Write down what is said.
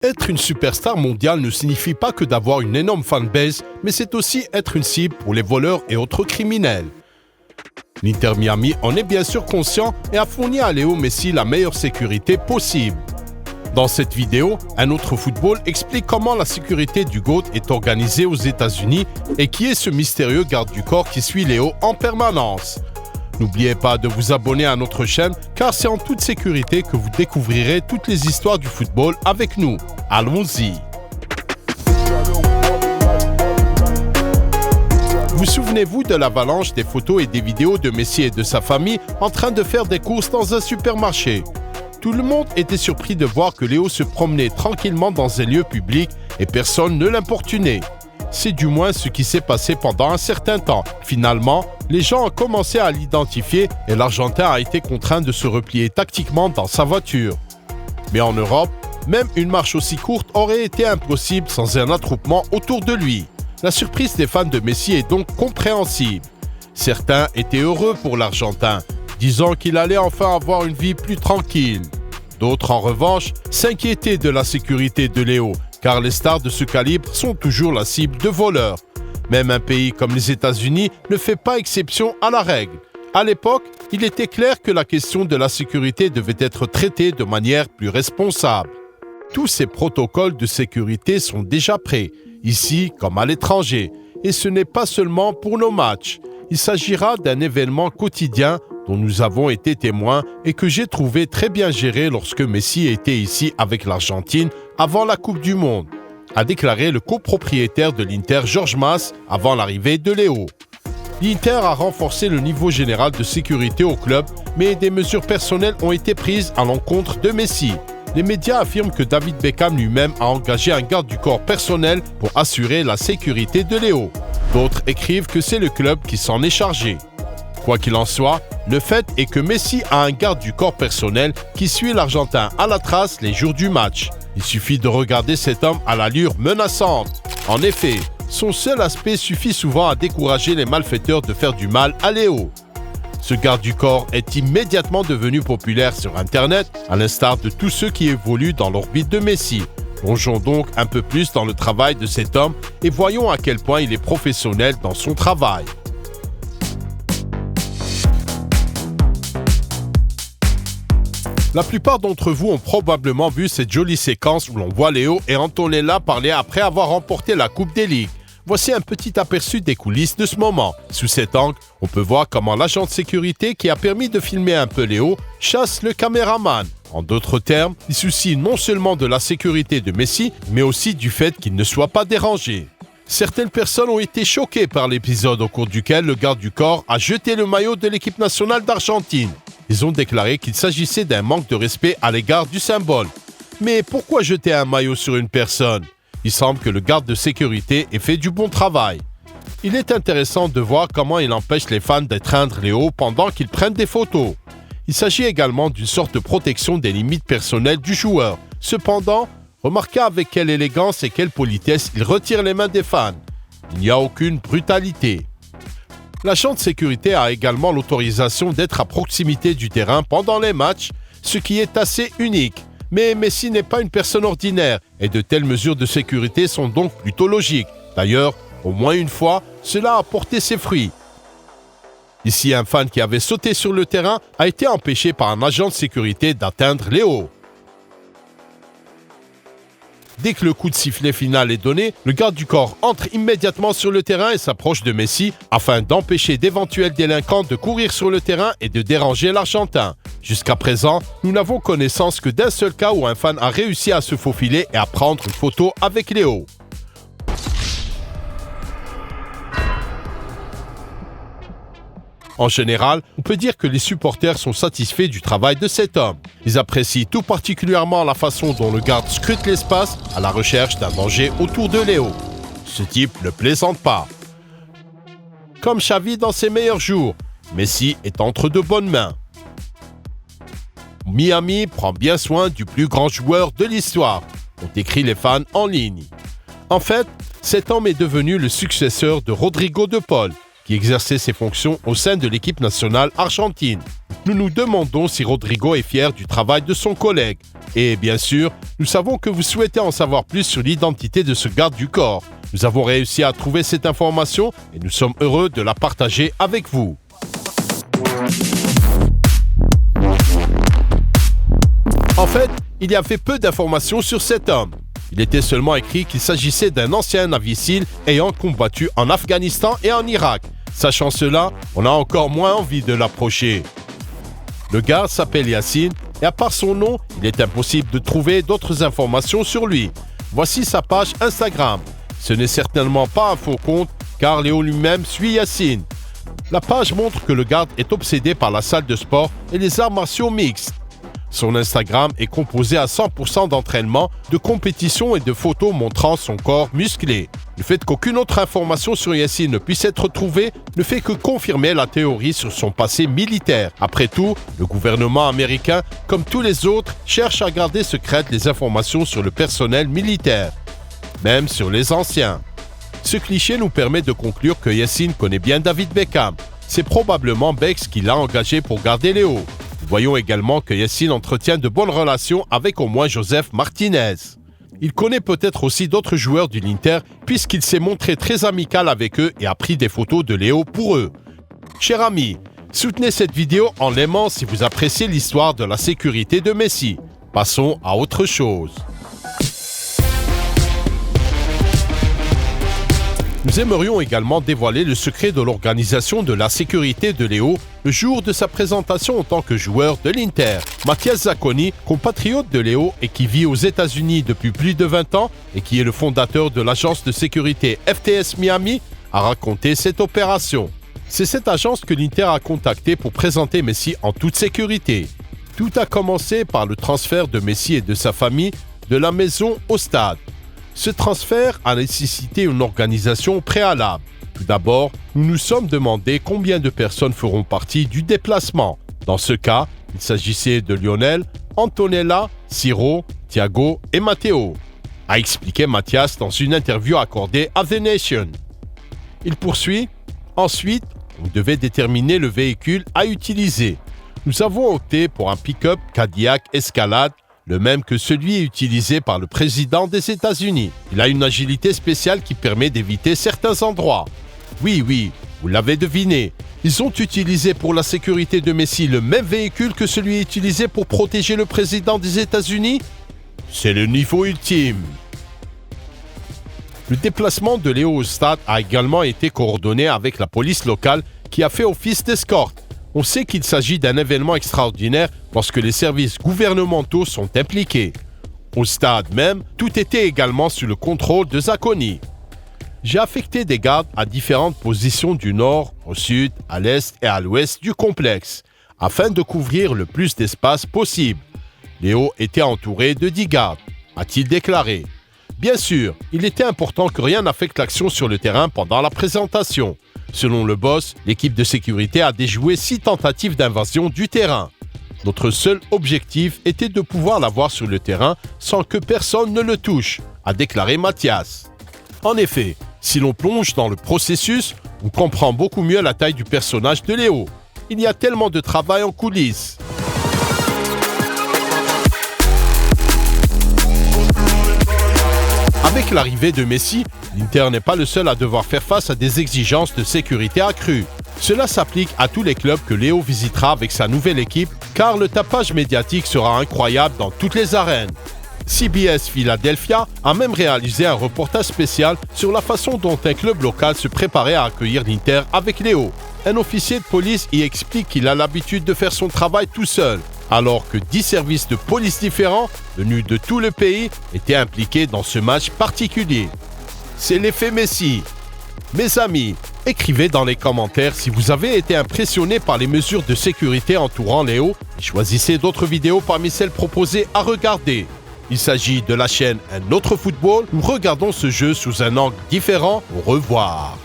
Être une superstar mondiale ne signifie pas que d'avoir une énorme fanbase, mais c'est aussi être une cible pour les voleurs et autres criminels. L'Inter Miami en est bien sûr conscient et a fourni à Léo Messi la meilleure sécurité possible. Dans cette vidéo, un autre football explique comment la sécurité du GOAT est organisée aux États-Unis et qui est ce mystérieux garde du corps qui suit Léo en permanence. N'oubliez pas de vous abonner à notre chaîne car c'est en toute sécurité que vous découvrirez toutes les histoires du football avec nous. Allons-y! Vous souvenez-vous de l'avalanche des photos et des vidéos de Messi et de sa famille en train de faire des courses dans un supermarché? Tout le monde était surpris de voir que Léo se promenait tranquillement dans un lieu public et personne ne l'importunait. C'est du moins ce qui s'est passé pendant un certain temps. Finalement, les gens ont commencé à l'identifier et l'Argentin a été contraint de se replier tactiquement dans sa voiture. Mais en Europe, même une marche aussi courte aurait été impossible sans un attroupement autour de lui. La surprise des fans de Messi est donc compréhensible. Certains étaient heureux pour l'Argentin, disant qu'il allait enfin avoir une vie plus tranquille. D'autres, en revanche, s'inquiétaient de la sécurité de Léo, car les stars de ce calibre sont toujours la cible de voleurs. Même un pays comme les États-Unis ne fait pas exception à la règle. À l'époque, il était clair que la question de la sécurité devait être traitée de manière plus responsable. Tous ces protocoles de sécurité sont déjà prêts, ici comme à l'étranger, et ce n'est pas seulement pour nos matchs. Il s'agira d'un événement quotidien dont nous avons été témoins et que j'ai trouvé très bien géré lorsque Messi était ici avec l'Argentine avant la Coupe du Monde, a déclaré le copropriétaire de l'Inter, Jorge Mas, avant l'arrivée de Léo. L'Inter a renforcé le niveau général de sécurité au club, mais des mesures personnelles ont été prises à l'encontre de Messi. Les médias affirment que David Beckham lui-même a engagé un garde du corps personnel pour assurer la sécurité de Léo. D'autres écrivent que c'est le club qui s'en est chargé. Quoi qu'il en soit, le fait est que Messi a un garde du corps personnel qui suit l'Argentin à la trace les jours du match. Il suffit de regarder cet homme à l'allure menaçante. En effet, son seul aspect suffit souvent à décourager les malfaiteurs de faire du mal à Léo. Ce garde du corps est immédiatement devenu populaire sur Internet, à l'instar de tous ceux qui évoluent dans l'orbite de Messi. Plongeons donc un peu plus dans le travail de cet homme et voyons à quel point il est professionnel dans son travail. La plupart d'entre vous ont probablement vu cette jolie séquence où l'on voit Léo et Antonella parler après avoir remporté la Coupe des Ligues. Voici un petit aperçu des coulisses de ce moment. Sous cet angle, on peut voir comment l'agent de sécurité qui a permis de filmer un peu Léo chasse le caméraman. En d'autres termes, il soucie non seulement de la sécurité de Messi, mais aussi du fait qu'il ne soit pas dérangé. Certaines personnes ont été choquées par l'épisode au cours duquel le garde du corps a jeté le maillot de l'équipe nationale d'Argentine. Ils ont déclaré qu'il s'agissait d'un manque de respect à l'égard du symbole. Mais pourquoi jeter un maillot sur une personne ? Il semble que le garde de sécurité ait fait du bon travail. Il est intéressant de voir comment il empêche les fans d'étreindre Léo pendant qu'ils prennent des photos. Il s'agit également d'une sorte de protection des limites personnelles du joueur. Cependant, remarquez avec quelle élégance et quelle politesse il retire les mains des fans. Il n'y a aucune brutalité. L'agent de sécurité a également l'autorisation d'être à proximité du terrain pendant les matchs, ce qui est assez unique. Mais Messi n'est pas une personne ordinaire et de telles mesures de sécurité sont donc plutôt logiques. D'ailleurs, au moins une fois, cela a porté ses fruits. Ici, un fan qui avait sauté sur le terrain a été empêché par un agent de sécurité d'atteindre Léo. Dès que le coup de sifflet final est donné, le garde du corps entre immédiatement sur le terrain et s'approche de Messi afin d'empêcher d'éventuels délinquants de courir sur le terrain et de déranger l'Argentin. Jusqu'à présent, nous n'avons connaissance que d'un seul cas où un fan a réussi à se faufiler et à prendre une photo avec Léo. En général, on peut dire que les supporters sont satisfaits du travail de cet homme. Ils apprécient tout particulièrement la façon dont le garde scrute l'espace à la recherche d'un danger autour de Léo. Ce type ne plaisante pas. Comme Xavi dans ses meilleurs jours, Messi est entre de bonnes mains. Miami prend bien soin du plus grand joueur de l'histoire, ont écrit les fans en ligne. En fait, cet homme est devenu le successeur de Rodrigo de Paul, qui exerçait ses fonctions au sein de l'équipe nationale argentine. nous nous demandons si Rodrigo est fier du travail de son collègue. Et bien sûr, nous savons que vous souhaitez en savoir plus sur l'identité de ce garde du corps. Nous avons réussi à trouver cette information et nous sommes heureux de la partager avec vous. En fait, il y avait peu d'informations sur cet homme. Il était seulement écrit qu'il s'agissait d'un ancien Navy SEAL ayant combattu en Afghanistan et en Irak. Sachant cela, on a encore moins envie de l'approcher. Le garde s'appelle Yassine et à part son nom, il est impossible de trouver d'autres informations sur lui. Voici sa page Instagram. Ce n'est certainement pas un faux compte car Léo lui-même suit Yassine. La page montre que le garde est obsédé par la salle de sport et les arts martiaux mixtes. Son Instagram est composé à 100% d'entraînement, de compétition et de photos montrant son corps musclé. Le fait qu'aucune autre information sur Yassine ne puisse être trouvée ne fait que confirmer la théorie sur son passé militaire. Après tout, le gouvernement américain, comme tous les autres, cherche à garder secrètes les informations sur le personnel militaire, même sur les anciens. Ce cliché nous permet de conclure que Yassine connaît bien David Beckham. C'est probablement Bex qui l'a engagé pour garder Léo. Nous voyons également que Yassine entretient de bonnes relations avec au moins Joseph Martinez. Il connaît peut-être aussi d'autres joueurs du l'Inter puisqu'il s'est montré très amical avec eux et a pris des photos de Léo pour eux. Chers amis, soutenez cette vidéo en l'aimant si vous appréciez l'histoire de la sécurité de Messi. Passons à autre chose. Nous aimerions également dévoiler le secret de l'organisation de la sécurité de Léo le jour de sa présentation en tant que joueur de l'Inter. Mathias Zacconi, compatriote de Léo et qui vit aux États-Unis depuis plus de 20 ans et qui est le fondateur de l'agence de sécurité FTS Miami, a raconté cette opération. C'est cette agence que l'Inter a contactée pour présenter Messi en toute sécurité. Tout a commencé par le transfert de Messi et de sa famille de la maison au stade. Ce transfert a nécessité une organisation préalable. Tout d'abord, nous nous sommes demandé combien de personnes feront partie du déplacement. Dans ce cas, il s'agissait de Lionel, Antonella, Ciro, Thiago et Matteo, a expliqué Mathias dans une interview accordée à The Nation. Il poursuit. Ensuite, on devait déterminer le véhicule à utiliser. Nous avons opté pour un pick-up Cadillac Escalade, le même que celui utilisé par le président des États-Unis. Il a une agilité spéciale qui permet d'éviter certains endroits. Oui, vous l'avez deviné. Ils ont utilisé pour la sécurité de Messi le même véhicule que celui utilisé pour protéger le président des États-Unis. C'est le niveau ultime. Le déplacement de Léo au stade a également été coordonné avec la police locale qui a fait office d'escorte. On sait qu'il s'agit d'un événement extraordinaire lorsque les services gouvernementaux sont impliqués. Au stade même, tout était également sous le contrôle de Zacconi. J'ai affecté des gardes à différentes positions du nord, au sud, à l'est et à l'ouest du complexe, afin de couvrir le plus d'espace possible. Léo était entouré de 10 gardes, a-t-il déclaré. Bien sûr, il était important que rien n'affecte l'action sur le terrain pendant la présentation. Selon le boss, l'équipe de sécurité a déjoué 6 tentatives d'invasion du terrain. Notre seul objectif était de pouvoir l'avoir sur le terrain sans que personne ne le touche, a déclaré Mathias. En effet, si l'on plonge dans le processus, on comprend beaucoup mieux la taille du personnage de Léo. Il y a tellement de travail en coulisses. Avec l'arrivée de Messi, l'Inter n'est pas le seul à devoir faire face à des exigences de sécurité accrues. Cela s'applique à tous les clubs que Léo visitera avec sa nouvelle équipe, car le tapage médiatique sera incroyable dans toutes les arènes. CBS Philadelphia a même réalisé un reportage spécial sur la façon dont un club local se préparait à accueillir l'Inter avec Léo. Un officier de police y explique qu'il a l'habitude de faire son travail tout seul, alors que 10 services de police différents, venus de tout le pays, étaient impliqués dans ce match particulier. C'est l'effet Messi. Mes amis, écrivez dans les commentaires si vous avez été impressionné par les mesures de sécurité entourant Léo et choisissez d'autres vidéos parmi celles proposées à regarder. Il s'agit de la chaîne Un autre football. Nous regardons ce jeu sous un angle différent. Au revoir.